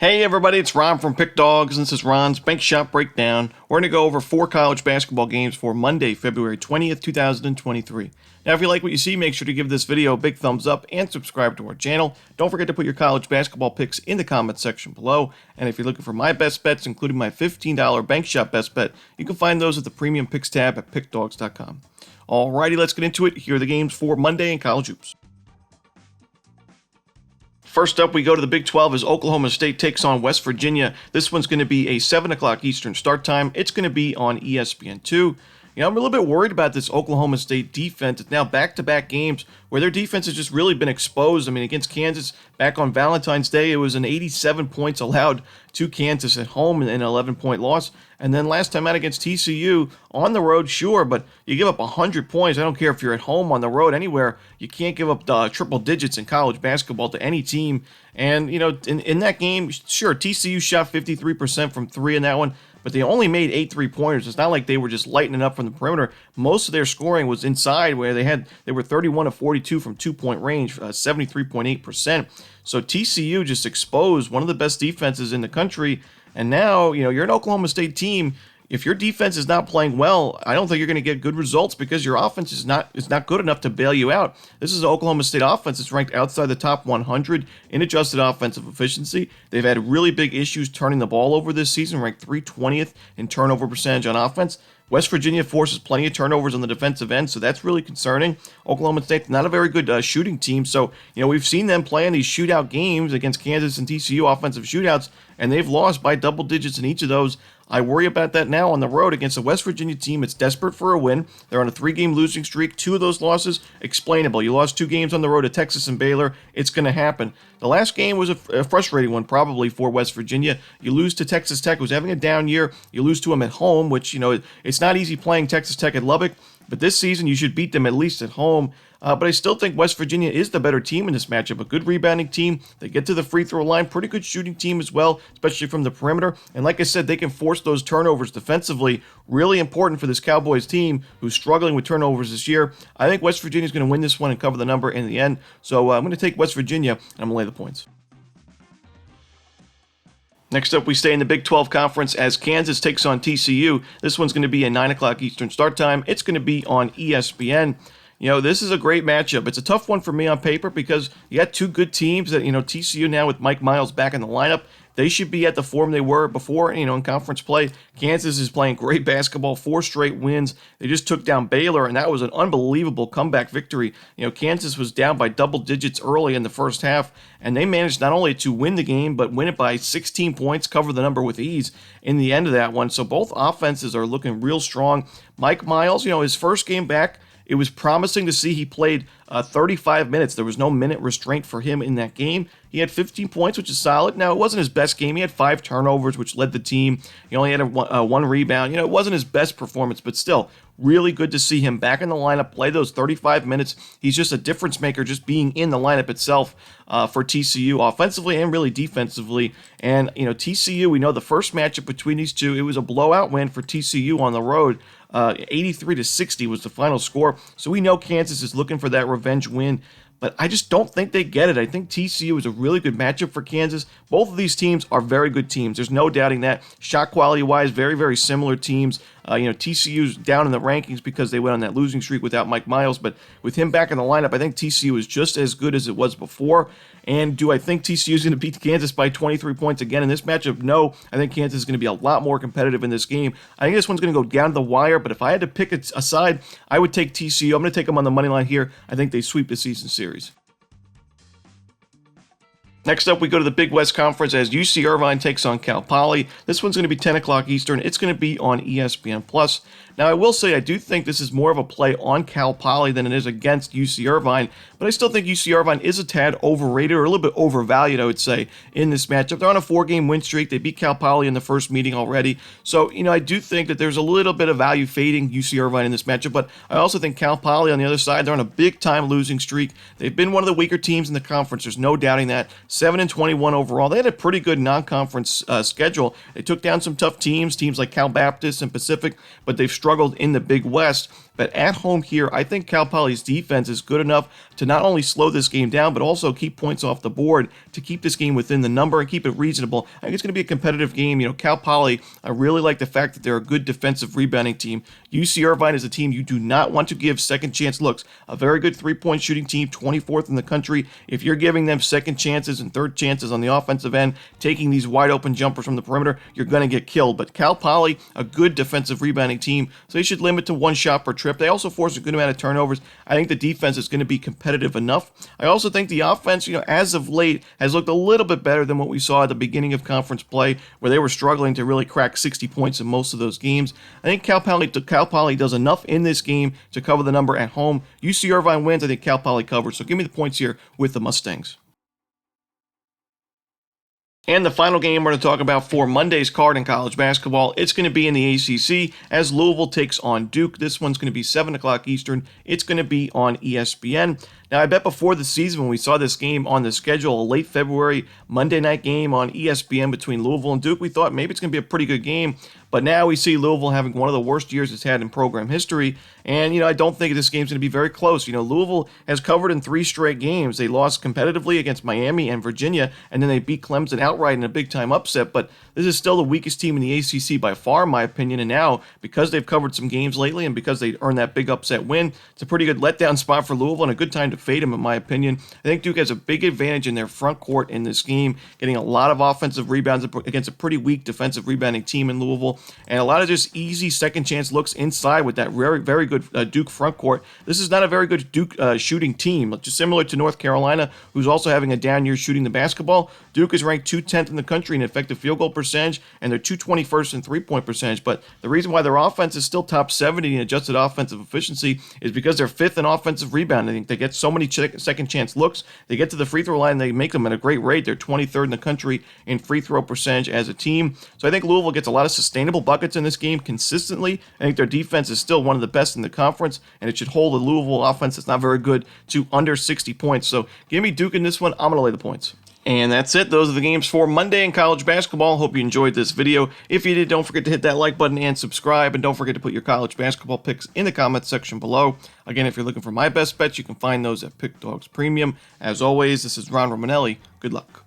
Hey everybody, it's Ron from Pick Dawgz, and this is Ron's Bank Shot Breakdown. We're going to go over 4 college basketball games for Monday, February 20th, 2023. Now, if you like what you see, make sure to give this video a big thumbs up and subscribe to our channel. Don't forget to put your college basketball picks in the comments section below. And if you're looking for my best bets, including my $15 Bank Shot best bet, you can find those at the Premium Picks tab at pickdawgz.com. Alrighty, let's get into it. Here are the games for Monday in college hoops. First up, we go to the Big 12 as Oklahoma State takes on West Virginia. This one's going to be a 7 o'clock Eastern start time. It's going to be on ESPN2. I'm a little bit worried about this Oklahoma State defense. It's now back-to-back games where their defense has just really been exposed. Against Kansas back on Valentine's Day, it was an 87 points allowed to Kansas at home and an 11-point loss. And then last time out against TCU, on the road, sure, but you give up 100 points. I don't care if you're at home, on the road, anywhere. You can't give up triple digits in college basketball to any team. And, in that game, sure, TCU shot 53% from 3 in that one, but they only made 8 3-pointers. It's not like they were just lighting it up from the perimeter. Most of their scoring was inside, where they were 31 of 42 from 2-point range, 73.8%. So TCU just exposed one of the best defenses in the country. And now, you're an Oklahoma State team. If your defense is not playing well, I don't think you're going to get good results because your offense is not good enough to bail you out. This is an Oklahoma State offense that's ranked outside the top 100 in adjusted offensive efficiency. They've had really big issues turning the ball over this season, ranked 320th in turnover percentage on offense. West Virginia forces plenty of turnovers on the defensive end, so that's really concerning. Oklahoma State, not a very good shooting team, so we've seen them play in these shootout games against Kansas and TCU offensive shootouts, and they've lost by double digits in each of those. I worry about that now on the road against a West Virginia team. It's desperate for a win. They're on a 3-game losing streak. 2 of those losses, explainable. You lost 2 games on the road to Texas and Baylor. It's going to happen. The last game was a frustrating one probably for West Virginia. You lose to Texas Tech, who's having a down year. You lose to them at home, which, it's not easy playing Texas Tech at Lubbock. But this season, you should beat them at least at home. But I still think West Virginia is the better team in this matchup. A good rebounding team. They get to the free throw line. Pretty good shooting team as well, especially from the perimeter. And like I said, they can force those turnovers defensively. Really important for this Cowboys team who's struggling with turnovers this year. I think West Virginia is going to win this one and cover the number in the end. So I'm going to take West Virginia, and I'm going to lay the points. Next up, we stay in the Big 12 Conference as Kansas takes on TCU. This one's going to be a 9 o'clock Eastern start time. It's going to be on ESPN. This is a great matchup. It's a tough one for me on paper because you got 2 good teams that, TCU now with Mike Miles back in the lineup. They should be at the form they were before, in conference play. Kansas is playing great basketball, 4 straight wins. They just took down Baylor, and that was an unbelievable comeback victory. Kansas was down by double digits early in the first half, and they managed not only to win the game, but win it by 16 points, cover the number with ease in the end of that one. So both offenses are looking real strong. Mike Miles, his first game back, it was promising to see he played 35 minutes. There was no minute restraint for him in that game. He had 15 points, which is solid. Now, it wasn't his best game. He had 5 turnovers, which led the team. He only had one rebound. It wasn't his best performance, but still, really good to see him back in the lineup, play those 35 minutes. He's just a difference maker just being in the lineup itself for TCU offensively and really defensively. And, TCU, we know the first matchup between these two, it was a blowout win for TCU on the road. 83-60 was the final score. So we know Kansas is looking for that revenge win, but I just don't think they get it. I think TCU is a really good matchup for Kansas. Both of these teams are very good teams. There's no doubting that. Shot quality-wise, very, very similar teams. TCU's down in the rankings because they went on that losing streak without Mike Miles, but with him back in the lineup, I think TCU is just as good as it was before. And do I think TCU is going to beat Kansas by 23 points again in this matchup? No. I think Kansas is going to be a lot more competitive in this game. I think this one's going to go down to the wire, but if I had to pick a side, I would take TCU. I'm going to take them on the money line here. I think they sweep the season series. Next up, we go to the Big West Conference as UC Irvine takes on Cal Poly. This one's going to be 10 o'clock Eastern. It's going to be on ESPN+. Now, I will say I do think this is more of a play on Cal Poly than it is against UC Irvine, but I still think UC Irvine is a tad overrated or a little bit overvalued, I would say, in this matchup. They're on a 4-game win streak. They beat Cal Poly in the first meeting already. So, I do think that there's a little bit of value fading UC Irvine in this matchup, but I also think Cal Poly on the other side, they're on a big-time losing streak. They've been one of the weaker teams in the conference. There's no doubting that. 7-21 overall. They had a pretty good non-conference schedule. They took down some tough teams like Cal Baptist and Pacific, but they've struggled in the Big West. But at home here, I think Cal Poly's defense is good enough to not only slow this game down, but also keep points off the board to keep this game within the number and keep it reasonable. I think it's going to be a competitive game. Cal Poly, I really like the fact that they're a good defensive rebounding team. UC Irvine is a team you do not want to give second chance looks. A very good three-point shooting team, 24th in the country. If you're giving them second chances and third chances on the offensive end, taking these wide open jumpers from the perimeter, you're going to get killed. But Cal Poly, a good defensive rebounding team, so they should limit to one shot per trip. They also force a good amount of turnovers. I think the defense is going to be competitive enough. I also think the offense, as of late, has looked a little bit better than what we saw at the beginning of conference play, where they were struggling to really crack 60 points in most of those games. I think Cal Poly does enough in this game to cover the number at home. UC Irvine wins. I think Cal Poly covers. So give me the points here with the Mustangs. And the final game we're going to talk about for Monday's card in college basketball, it's going to be in the ACC as Louisville takes on Duke. This one's going to be 7 o'clock Eastern. It's going to be on ESPN. Now, I bet before the season when we saw this game on the schedule, a late February Monday night game on ESPN between Louisville and Duke, we thought maybe it's going to be a pretty good game. But now we see Louisville having one of the worst years it's had in program history. And, I don't think this game's going to be very close. Louisville has covered in 3 straight games. They lost competitively against Miami and Virginia, and then they beat Clemson outright in a big-time upset. But this is still the weakest team in the ACC by far, in my opinion. And now, because they've covered some games lately and because they earned that big upset win, it's a pretty good letdown spot for Louisville and a good time to fade them, in my opinion. I think Duke has a big advantage in their front court in this game, getting a lot of offensive rebounds against a pretty weak defensive rebounding team in Louisville, and a lot of just easy second chance looks inside with that very, very good Duke front court. This is not a very good Duke shooting team, just similar to North Carolina, who's also having a down year shooting the basketball. Duke is ranked 210th in the country in effective field goal percentage, and they're 221st in three-point percentage. But the reason why their offense is still top 70 in adjusted offensive efficiency is because they're 5th in offensive rebounding. They get so many second chance looks. They get to the free throw line, and they make them at a great rate. They're 23rd in the country in free throw percentage as a team. So I think Louisville gets a lot of sustainable buckets in this game consistently. I think their defense is still one of the best in the conference, and it should hold the Louisville offense that's not very good to under 60 points. So give me Duke in this one. I'm going to lay the points. And that's it. Those are the games for Monday in college basketball. Hope you enjoyed this video. If you did, don't forget to hit that like button and subscribe. And don't forget to put your college basketball picks in the comments section below. Again, if you're looking for my best bets, you can find those at Pick Dawgz Premium. As always, this is Ron Romanelli. Good luck.